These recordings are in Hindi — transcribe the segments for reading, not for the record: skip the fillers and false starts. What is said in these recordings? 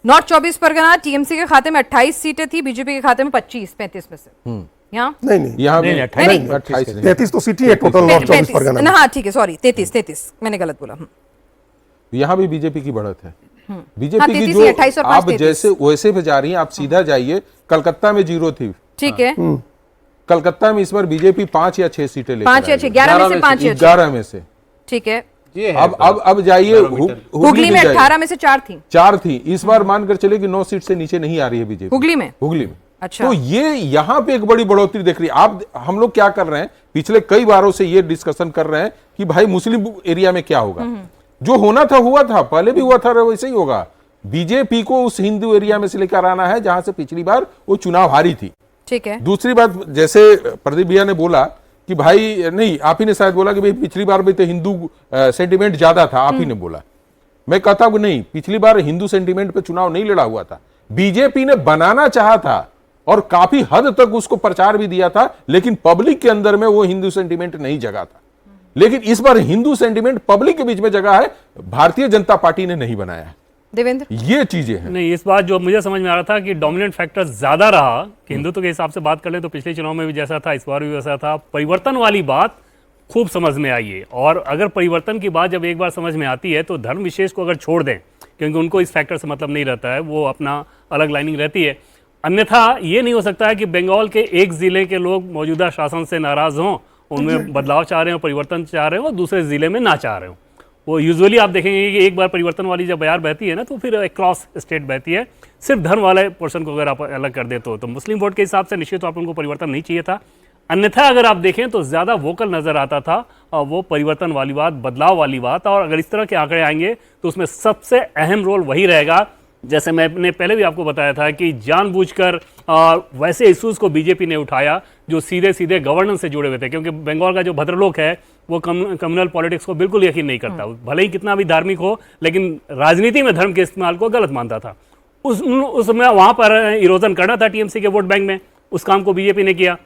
नॉर्थ 24 परगना टीएमसी के खाते में 28 सीटें थी, बीजेपी के खाते में 25-35 में से। यहाँ नहीं यहाँ नहीं, 33 तो सीटें है टोटल नॉर्थ 24 परगना में। हाँ ठीक है, सॉरी 33 मैंने गलत बोला। यहाँ भी बीजेपी की बढ़त है। हाँ, बीजेपी की 33 जो 28 और आप 5 जैसे वैसे पे जा रही हैं, आप सीधा जाइए, कलकत्ता में 0 थी। ठीक है, कलकत्ता में इस बार बीजेपी 5 या 6 सीटें लेकर 5 या 6, 11 में से 5 या 6, 11 में से। ठीक है। अब जाइए हुगली में 18 में से 4 थी। इस बार मानकर चले कि 9 सीट से नीचे नहीं आ रही है बीजेपी हुगली में। अच्छा, तो ये यहाँ पे एक बड़ी बढ़ोतरी देख रही है। आप हम लोग क्या कर रहे हैं, पिछले कई बारों से ये डिस्कशन कर रहे हैं कि भाई मुस्लिम एरिया में क्या होगा। जो होना था हुआ था, पहले भी हुआ था, वैसे ही होगा। बीजेपी को उस हिंदू एरिया में से लेकर आना है जहां से पिछली बार वो चुनाव हारी थी। ठीक है। दूसरी बात, जैसे प्रदीप भैया ने बोला कि भाई, नहीं आप ही ने शायद बोला कि भाई पिछली बार भी तो हिंदू सेंटिमेंट ज्यादा था, आप ही ने बोला। मैं कहता हूं नहीं, पिछली बार हिंदू सेंटिमेंट पे चुनाव नहीं लड़ा हुआ था, बीजेपी ने बनाना चाहा था और काफी हद तक उसको प्रचार भी दिया था, लेकिन पब्लिक के अंदर में वो हिंदू सेंटिमेंट नहीं जगा था। लेकिन इस बार हिंदू सेंटिमेंट पब्लिक के बीच में जगह है, भारतीय जनता पार्टी ने नहीं बनाया है। देवेंद्र, ये चीजें हैं। नहीं, इस बार जो मुझे समझ में आ रहा था कि डोमिनेंट फैक्टर ज्यादा रहा कि हिंदुत्व के हिसाब से बात कर ले तो पिछले चुनाव में भी जैसा था, इस बार भी वैसा था। परिवर्तन वाली बात खूब समझ में आई है, और अगर परिवर्तन की बात जब एक बार समझ में आती है तो धर्म विशेष को अगर छोड़ दें, क्योंकि उनको इस फैक्टर से मतलब नहीं रहता है, वो अपना अलग लाइनिंग रहती है। अन्यथा ये नहीं हो सकता है कि बंगाल के एक जिले के लोग मौजूदा शासन से नाराज हों, उनमें बदलाव चाह रहे हो, परिवर्तन चाह रहे हो, और दूसरे जिले में ना चाह रहे हो। वो यूजुअली आप देखेंगे कि एक बार परिवर्तन वाली जब बयार बहती है ना, तो फिर क्रॉस स्टेट बहती है। सिर्फ धर्म वाले पोर्शन को अगर आप अलग कर दे तो मुस्लिम वोट के हिसाब से निश्चित तौर पर उनको परिवर्तन नहीं चाहिए था। अन्यथा अगर आप देखें तो ज़्यादा वोकल नज़र आता था और वो परिवर्तन वाली बात, बदलाव वाली बात। और अगर इस तरह के आंकड़े आएंगे तो उसमें सबसे अहम रोल वही रहेगा, जैसे मैंने पहले भी आपको बताया था कि जानबूझकर वैसे इश्यूज को बीजेपी ने उठाया जो सीधे सीधे गवर्नेंस से जुड़े हुए थे, क्योंकि बंगाल का जो भद्रलोक है वो कम्युनल पॉलिटिक्स को बिल्कुल यकीन नहीं करता। भले ही कितना भी धार्मिक हो, लेकिन राजनीति में धर्म के इस्तेमाल को गलत मानता था। उसमें वहाँ पर इरोजन करना था टीएमसी के वोट बैंक में, उस काम को बीजेपी ने किया।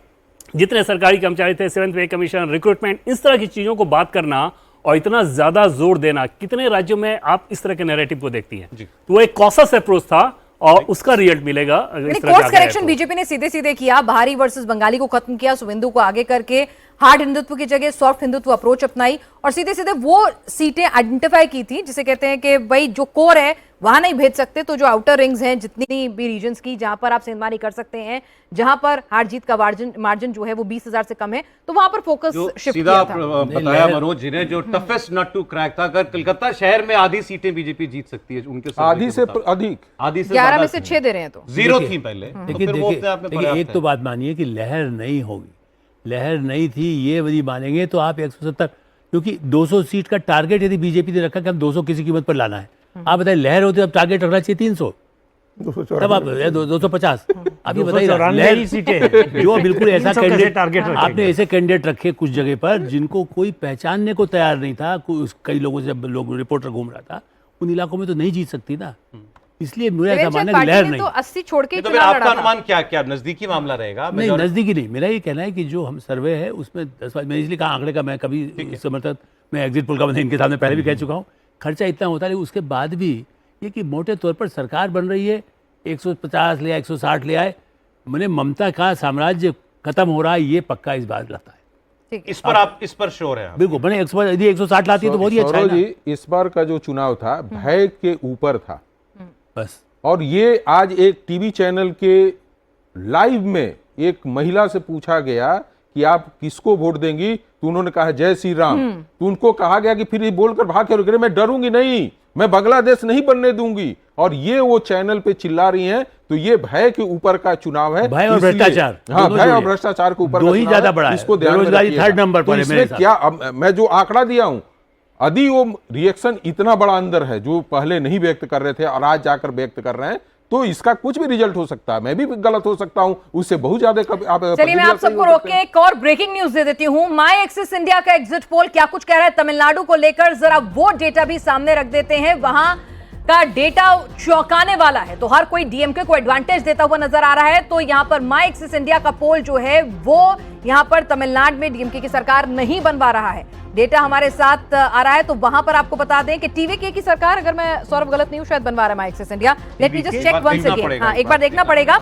जितने सरकारी कर्मचारी थे, 7th पे कमीशन, रिक्रूटमेंट, इस तरह की चीज़ों को बात करना और इतना ज़्यादा जोर देना, कितने राज्यों में आप इस तरह के नैरेटिव को देखती हैं? तो वो एक कॉशस अप्रोच था और उसका रिजल्ट मिलेगा। कोर्स करेक्शन बीजेपी ने सीधे सीधे किया, भारी वर्सेस बंगाली को खत्म किया, शुभेंदु को आगे करके हार्ड हिंदुत्व की जगह सॉफ्ट हिंदुत्व अप्रोच अपनाई और सीधे सीधे वो सीटें आइडेंटिफाई की थी जिसे कहते हैं कि भाई जो कोर है वहां नहीं भेज सकते, तो जो आउटर रिंग्स हैं जितनी भी रीजन्स की जहां पर आप सेंधमानी कर सकते हैं, जहां पर हार जीत का मार्जिन जो है वो 20,000 से कम है, तो वहां पर फोकस शिफ्ट किया था। बताया मनोज जी ने, जो टफेस्ट नट टू क्रैक था। अगर कलकत्ता शहर में आधी सीटें बीजेपी जीत सकती है उनके आधी से अधिक, आधी से 11 में से 6 दे रहे हैं, तो 0 थी पहले। देखिए एक तो बात मानिए कि लहर नहीं होगी, लहर नहीं थी ये वही मानेंगे तो आप 170, क्योंकि 200 सीट का टारगेट यदि बीजेपी ने रखा कि हम 200 किसी कीमत पर लाना है, आप बताइए लहर होती अब टारगेट रखना चाहिए 300, तब आप 250। आप ये बताइए लहर सीटें जो बिल्कुल ऐसा कैंडिडेट आपने ऐसे कैंडिडेट रखे कुछ जगह पर जिनको कोई पहचानने को तैयार नहीं था, कई लोगों से जब लोग रिपोर्टर घूम रहा था, उन इलाकों में तो नहीं जीत सकती ना। इसलिए मेरा ऐसा मानना है लहर नहीं, तो 80 छोड़ के तो फिर आपका अनुमान क्या नजदीकी मामला रहेगा? नहीं, नजदीकी नहीं, मेरा ये कहना है कि जो हम सर्वे है उसमें 10, मैं इसलिए कहा आंकड़े का मैं कभी समर्थक, मैं एग्जिट पोल का मैं इनके सामने पहले भी कह चुका हूँ, खर्चा इतना होता है, लेकिन उसके बाद भी ये कि मोटे तौर पर सरकार बन रही है, 150 ले आए, 160 ले आए, मैंने ममता का साम्राज्य खत्म हो रहा है, ये पक्का इस बात लगता है। इस पर श्योर है? बिल्कुल, मैंने 160 लाती है तो बहुत ही अच्छा है। इस बार का जो चुनाव था भय के ऊपर था बस, और ये आज एक टीवी चैनल के लाइव में एक महिला से पूछा गया कि आप किसको वोट देंगी, तो उन्होंने कहा जय श्री राम। तो उनको कहा गया कि फिर ये बोलकर भाग के, मैं डरूंगी नहीं, मैं बांग्लादेश नहीं बनने दूंगी, और ये वो चैनल पे चिल्ला रही हैं। तो ये भय के ऊपर का चुनाव है, भय और भ्रष्टाचार, हाँ भय और भ्रष्टाचार के ऊपर दो ही ज्यादा बड़ा है, इसको ध्यान में बेरोजगारी 3rd नंबर पर है मेरे साथ। क्या मैं जो आंकड़ा दिया हूं, यदि वो रिएक्शन इतना बड़ा अंदर है जो पहले नहीं व्यक्त कर रहे थे और आज जाकर व्यक्त कर रहे हैं, तो इसका कुछ भी रिजल्ट हो सकता है, मैं भी गलत हो सकता हूं, उससे बहुत ज्यादा। चलिए मैं आप सबको रोक के एक और ब्रेकिंग न्यूज दे देती हूं। माई एक्सिस इंडिया का एग्जिट पोल क्या कुछ कह रहा है तमिलनाडु को लेकर, जरा वो डेटा भी सामने रख देते हैं। वहां का डेटा चौंकाने वाला है, तो हर कोई डीएमके को एडवांटेज देता हुआ नजर आ रहा है। तो यहां पर माई एक्सिस इंडिया का पोल जो है वो यहां पर तमिलनाडु में डीएमके की सरकार नहीं बनवा रहा है। डेटा हमारे साथ आ रहा है, तो वहां पर आपको बता दें कि टीवीके की सरकार, अगर मैं सौरभ गलत नहीं हूं, शायद बनवा रहा है my Axis India. Let me just check once again. हाँ, एक बार देखना पड़ेगा।